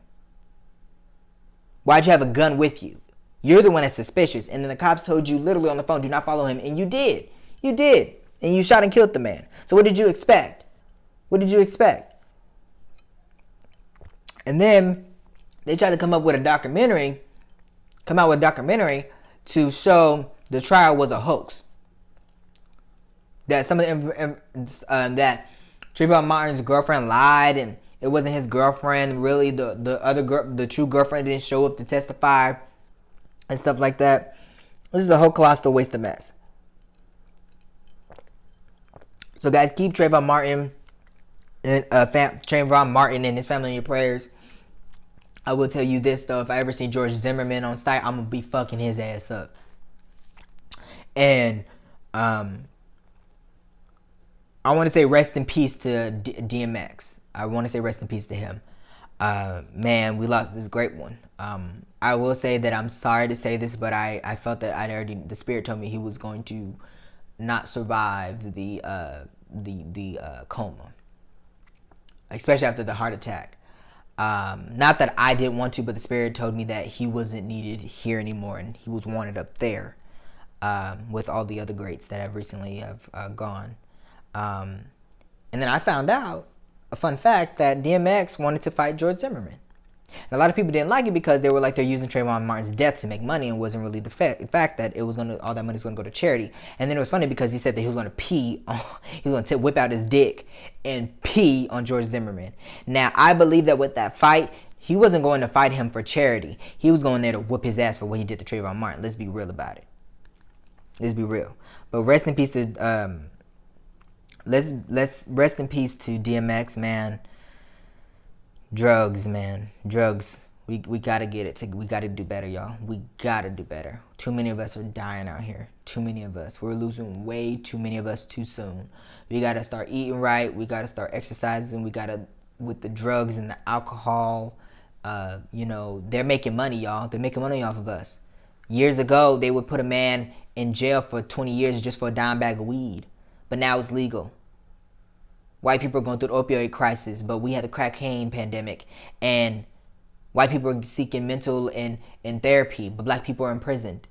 Why'd you have a gun with you? You're the one that's suspicious. And then the cops told you literally on the phone, do not follow him. And you did. And you shot and killed the man. So what did you expect? And then they tried to come out with a documentary to show the trial was a hoax. That some of that Trayvon Martin's girlfriend lied and it wasn't his girlfriend. Really, the true girlfriend didn't show up to testify and stuff like that. This is a whole colossal waste of mess. So guys, keep Trayvon Martin and his family in your prayers. I will tell you this though, if I ever see George Zimmerman on site, I'm gonna be fucking his ass up. And I want to say rest in peace to DMX. I want to say rest in peace to him. Man, we lost this great one. I will say that I'm sorry to say this, but I felt that the spirit told me he was going to not survive the coma, especially after the heart attack. Not that I didn't want to, but the spirit told me that he wasn't needed here anymore, and he was wanted up there with all the other greats that have recently gone. And then I found out a fun fact that DMX wanted to fight George Zimmerman. And a lot of people didn't like it because they were like they're using Trayvon Martin's death to make money, and wasn't really the fact that it was all that money was gonna go to charity. And then it was funny because he said that he was gonna whip out his dick and pee on George Zimmerman. Now I believe that with that fight, he wasn't going to fight him for charity. He was going there to whoop his ass for what he did to Trayvon Martin. Let's be real about it. Let's be real. But rest in peace to let's rest in peace to DMX, man. Drugs, man. Drugs. We gotta get it. We gotta do better, y'all. We gotta do better. Too many of us are dying out here. Too many of us. We're losing way too many of us too soon. We gotta start eating right. We gotta start exercising. We gotta, with the drugs and the alcohol, they're making money, y'all. They're making money off of us. Years ago, they would put a man in jail for 20 years just for a dime bag of weed. But now it's legal. White people are going through the opioid crisis, but we had the cocaine pandemic, and white people are seeking mental and therapy, but black people are imprisoned.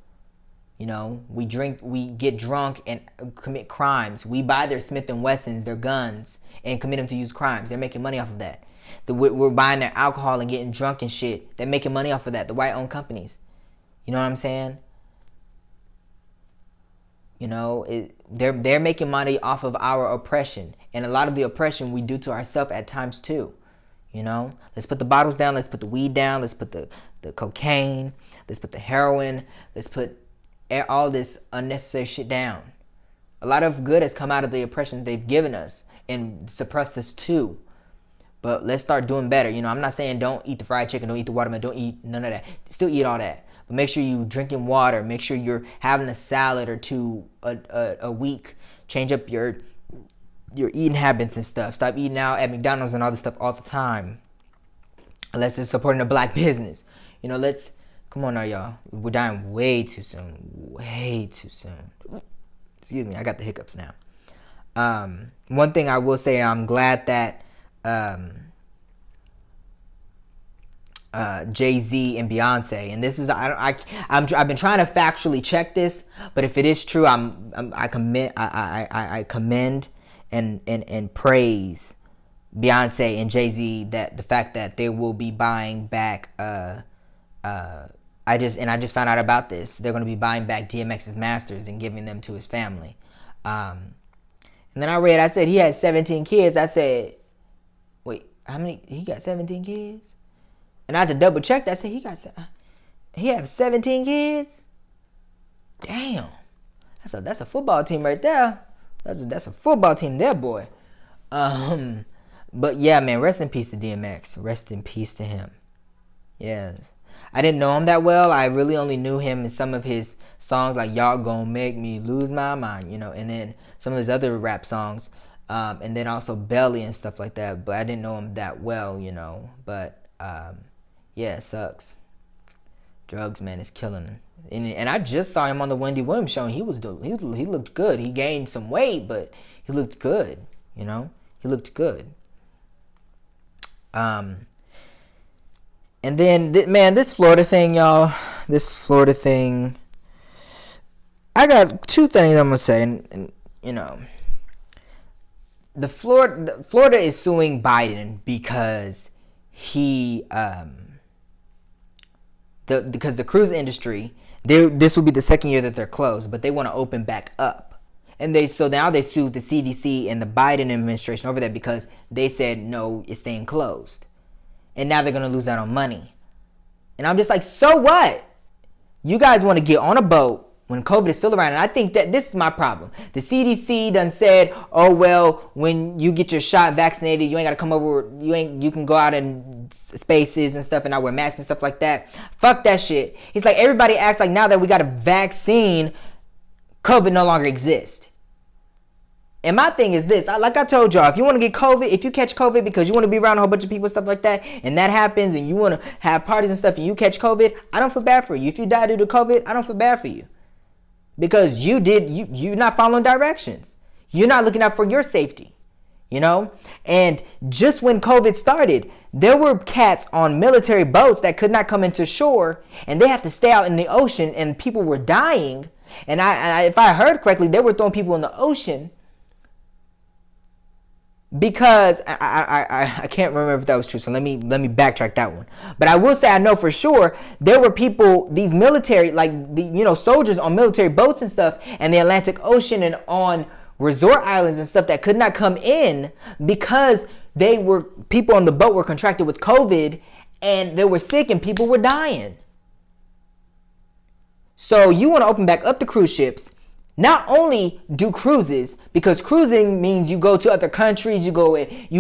We drink, we get drunk and commit crimes. We buy their Smith & Wessons, their guns, and commit them to use crimes. They're making money off of that. We're buying their alcohol and getting drunk and shit. They're making money off of that. The white-owned companies. You know what I'm saying? They're making money off of our oppression. And a lot of the oppression we do to ourselves at times too. Let's put the bottles down. Let's put the weed down. Let's put the cocaine. Let's put the heroin. Let's put all this unnecessary shit down. A lot of good has come out of the oppression they've given us and suppressed us too. But let's start doing better. I'm not saying don't eat the fried chicken, don't eat the watermelon, don't eat none of that. Still eat all that. But make sure you're drinking water. Make sure you're having a salad or two a week. Change up your eating habits and stuff. Stop eating out at McDonald's and all this stuff all the time. Unless it's supporting a black business. Come on now, y'all. We're dying way too soon. Way too soon. Excuse me, I got the hiccups now. One thing I will say, I'm glad that Jay-Z and Beyonce, and this is I've been trying to factually check this, but if it is true, I commend and praise Beyonce and Jay-Z that the fact that they will be buying back I just found out about this. They're going to be buying back DMX's masters and giving them to his family. And then I said he had 17 kids. I said, wait, how many? He got 17 kids? And I had to double check that. I said he has 17 kids? Damn. That's a football team right there. That's a football team there, boy. But yeah, man, rest in peace to DMX. Rest in peace to him. Yes. I didn't know him that well. I really only knew him in some of his songs like Y'all Gonna Make Me Lose My Mind, and then some of his other rap songs. And then also Belly and stuff like that. But I didn't know him that well, But yeah, it sucks. Drugs, man, is killing him. And I just saw him on the Wendy Williams show, and he looked good. He gained some weight, but he looked good. He looked good. And then, this Florida thing, y'all. This Florida thing. I got two things I'm gonna say, and the Florida is suing Biden because because the cruise industry, this will be the second year that they're closed, but they want to open back up, and so now they sued the CDC and the Biden administration over that because they said no, it's staying closed, and now they're gonna lose out on money, and I'm just like, so what? You guys want to get on a boat when COVID is still around, and I think that this is my problem. The CDC done said, oh well, when you get your shot vaccinated, you ain't gotta come over. You can go out in spaces and stuff and not wear masks and stuff like that. Fuck that shit. It's like everybody acts like now that we got a vaccine, COVID no longer exists. And my thing is this, like I told y'all, if you want to get COVID, if you catch COVID because you want to be around a whole bunch of people and stuff like that, and that happens, and you want to have parties and stuff, and you catch COVID, I don't feel bad for you. If you die due to COVID, I don't feel bad for you. Because you're not following directions. You're not looking out for your safety, you know? And just when COVID started, there were cats on military boats that could not come into shore, and they had to stay out in the ocean, and people were dying. And I if I heard correctly, they were throwing people in the ocean because I can't remember if that was true. So let me backtrack that one. But I will say I know for sure there were people, these military, like the soldiers on military boats and stuff, and the Atlantic Ocean and on resort islands and stuff that could not come in because people on the boat were contracted with COVID and they were sick and people were dying. So you want to open back up the cruise ships. Not only do cruises, because cruising means you go to other countries, you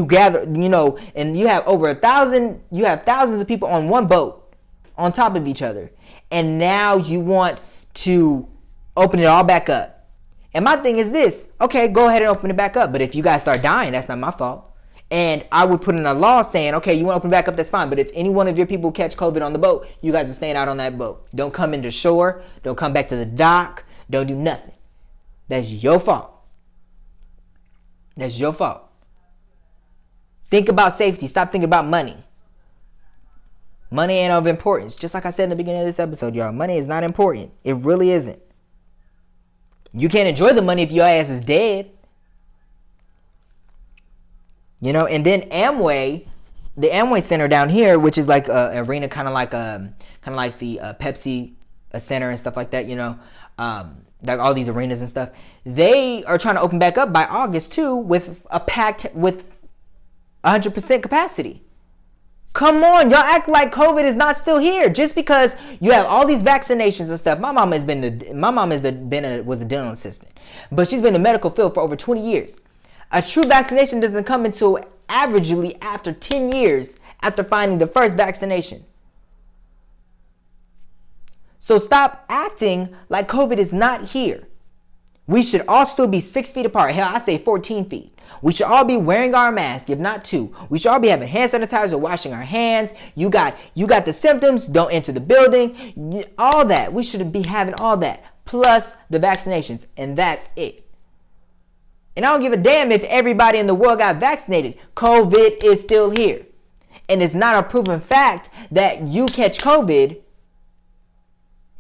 gather, and you have over 1,000, you have thousands of people on one boat on top of each other. And now you want to open it all back up. And my thing is this, okay, go ahead and open it back up. But if you guys start dying, that's not my fault. And I would put in a law saying, okay, you want to open back up, that's fine. But if any one of your people catch COVID on the boat, you guys are staying out on that boat. Don't come into shore. Don't come back to the dock. Don't do nothing. That's your fault. That's your fault. Think about safety. Stop thinking about money. Money ain't of importance. Just like I said in the beginning of this episode, y'all. Money is not important. It really isn't. You can't enjoy the money if your ass is dead. And then Amway, the Amway Center down here, which is like an arena, kind of like the Pepsi Center and stuff like that, like all these arenas and stuff. They are trying to open back up by August too with 100% capacity. Come on, y'all act like COVID is not still here just because you have all these vaccinations and stuff. My mom was a dental assistant, but she's been in the medical field for over 20 years. A true vaccination doesn't come until averagely after 10 years after finding the first vaccination. So stop acting like COVID is not here. We should all still be 6 feet apart. Hell, I say 14 feet. We should all be wearing our mask, if not 2. We should all be having hand sanitizer, washing our hands. You got the symptoms, don't enter the building. All that. We should be having all that. Plus the vaccinations. And that's it. And I don't give a damn if everybody in the world got vaccinated. COVID is still here. And it's not a proven fact that you catch COVID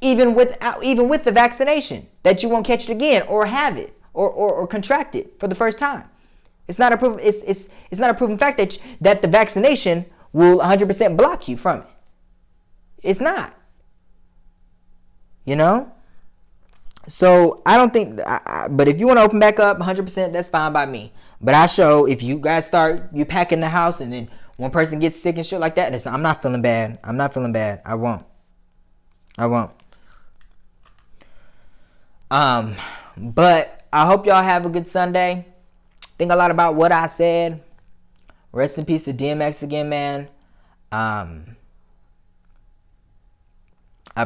even with the vaccination, that you won't catch it again or have it or contract it for the first time. It's not a proven fact that the vaccination will 100% block you from it. It's not. So I don't think, but if you want to open back up 100%, that's fine by me. But if you guys start, you pack in the house and then one person gets sick and shit like that, I'm not feeling bad. I won't. But I hope y'all have a good Sunday. Think a lot about what I said. Rest in peace to DMX again, man.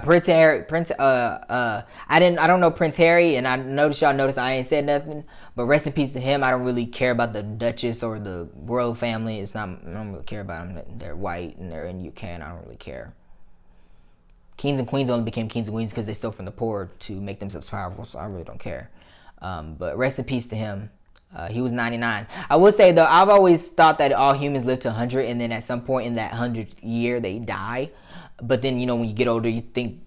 Prince Harry, I don't know Prince Harry, and I noticed I ain't said nothing, but rest in peace to him. I don't really care about the Duchess or the royal family. I don't really care about them. They're white and they're in UK, and I don't really care. Kings and queens only became kings and queens because they stole from the poor to make themselves powerful, so I really don't care. But rest in peace to him. He was 99. I will say, though, I've always thought that all humans live to 100, and then at some point in that 100th year, they die. But then, when you get older, you think,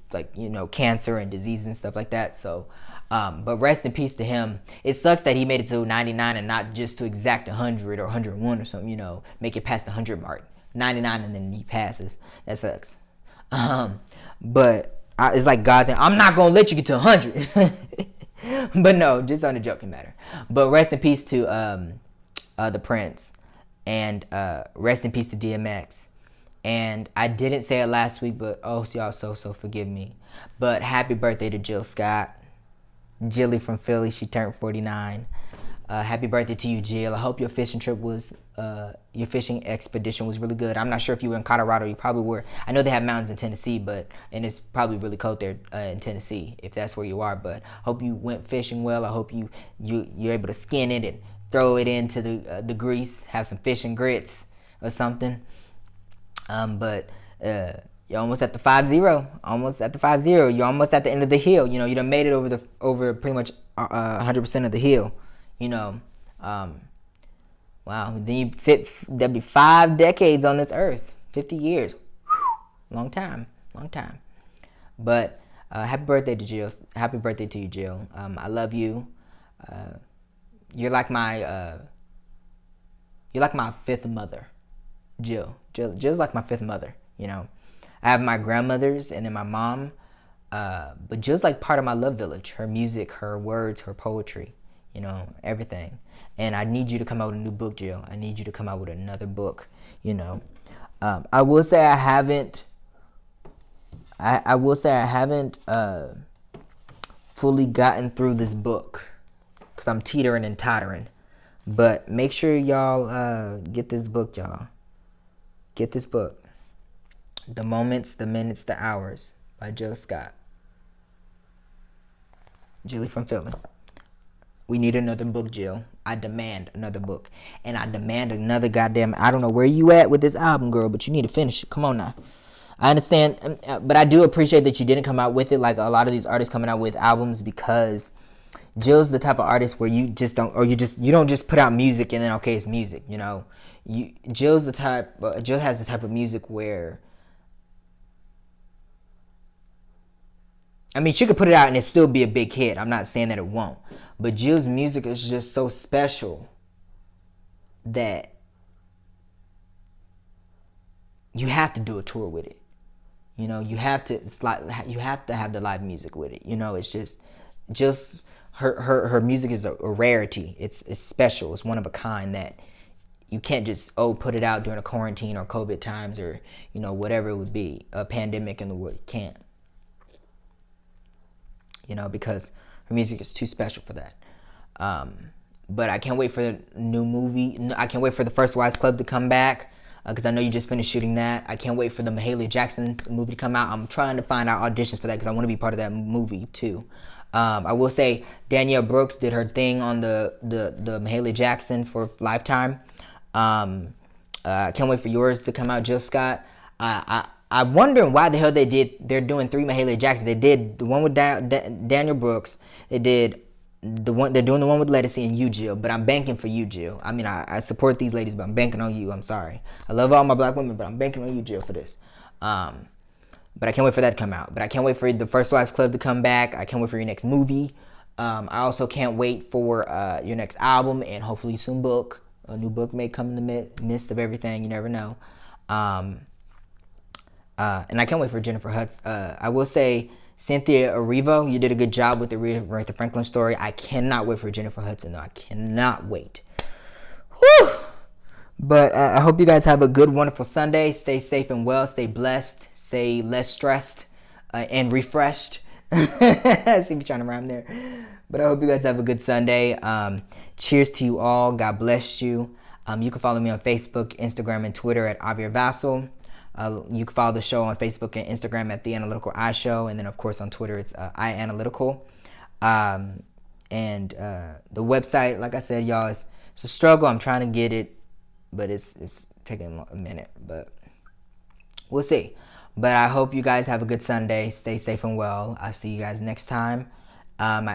cancer and disease and stuff like that. So, but rest in peace to him. It sucks that he made it to 99 and not just to exact 100 or 101 or something, make it past the 100 mark. 99 and then he passes. That sucks. But it's like God saying, I'm not going to let you get to 100. But no, just on a joking matter. But rest in peace to the Prince. And rest in peace to DMX. And I didn't say it last week, but y'all so forgive me. But happy birthday to Jill Scott. Jilly from Philly, she turned 49. Happy birthday to you, Jill. I hope your fishing trip was your fishing expedition was really good. I'm not sure if you were in Colorado. You probably were. I know they have mountains in Tennessee, and it's probably really cold there in Tennessee if that's where you are. But hope you went fishing well. I hope you're able to skin it and throw it into the grease. Have some fish and grits or something. But you're almost at the 5-0. Almost at the 5-0. You're almost at the end of the hill. You know, you done made it over pretty much 100% of the hill. You know. Wow. Then there'll be 5 decades on this earth. 50 years. Whew. Long time. But happy birthday to Jill. Happy birthday to you, Jill. I love you. You're like my fifth mother. Jill's like my fifth mother, you know. I have my grandmothers and then my mom. But Jill's like part of my love village. Her music, her words, her poetry, you know, everything. And I need you to come out with a new book, Jill. I need you to come out with another book, you know. I will say I haven't fully gotten through this book because I'm teetering and tottering. But make sure y'all get this book, y'all. Get this book. The Moments, the Minutes, the Hours by Jill Scott. Jilly from Philly. We need another book, Jill. I demand another book. And I demand another goddamn... I don't know where you at with this album, girl, but you need to finish it. Come on now. I understand, but I do appreciate that you didn't come out with it like a lot of these artists coming out with albums, because Jill's the type of artist where you don't just put out music and then okay, it's music, you know. Jill has the type of music where, I mean, she could put it out and it still be a big hit. I'm not saying that it won't. But Jill's music is just so special that you have to do a tour with it. You know, you have to have the live music with it. You know, it's just her music is a rarity. It's special. It's one of a kind that you can't just put it out during a quarantine or COVID times or, you know, whatever it would be, a pandemic in the world. You can't. You know, because her music is too special for that. But I can't wait for the new movie. I can't wait for the First Wives Club to come back, because I know you just finished shooting that. I can't wait for the Mahalia Jackson movie to come out. I'm trying to find out auditions for that because I want to be part of that movie too. I will say Danielle Brooks did her thing on the Mahalia Jackson for Lifetime. I can't wait for yours to come out, Jill Scott. I'm wondering why the hell they're doing 3 Mahalia Jacksons. They did the one with Daniel Brooks. They're doing the one with Lettucey and you, Jill. But I'm banking for you, Jill. I mean, I support these ladies, but I'm banking on you. I'm sorry. I love all my black women, but I'm banking on you, Jill, for this. But I can't wait for that to come out. But I can't wait for the First Wives Club to come back. I can't wait for your next movie. I also can't wait for your next album and hopefully soon book. A new book may come in the midst of everything. You never know. And I can't wait for Jennifer Hudson. I will say, Cynthia Erivo, you did a good job with the Aretha Franklin story. I cannot wait for Jennifer Hudson, though. I cannot wait. Whew! But I hope you guys have a good, wonderful Sunday. Stay safe and well. Stay blessed. Stay less stressed and refreshed. See me trying to rhyme there. But I hope you guys have a good Sunday. Cheers to you all. God bless you. You can follow me on Facebook, Instagram, and Twitter at Avir Vassal. You can follow the show on Facebook and Instagram at The Analytical Eye Show. And then, of course, on Twitter, it's iAnalytical. And the website, like I said, y'all, it's a struggle. I'm trying to get it, but it's taking a minute. But we'll see. But I hope you guys have a good Sunday. Stay safe and well. I'll see you guys next time. I'm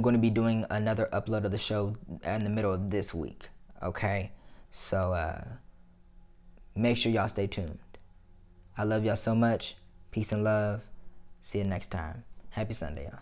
going to be doing another upload of the show in the middle of this week. Okay? So make sure y'all stay tuned. I love y'all so much. Peace and love. See you next time. Happy Sunday, y'all.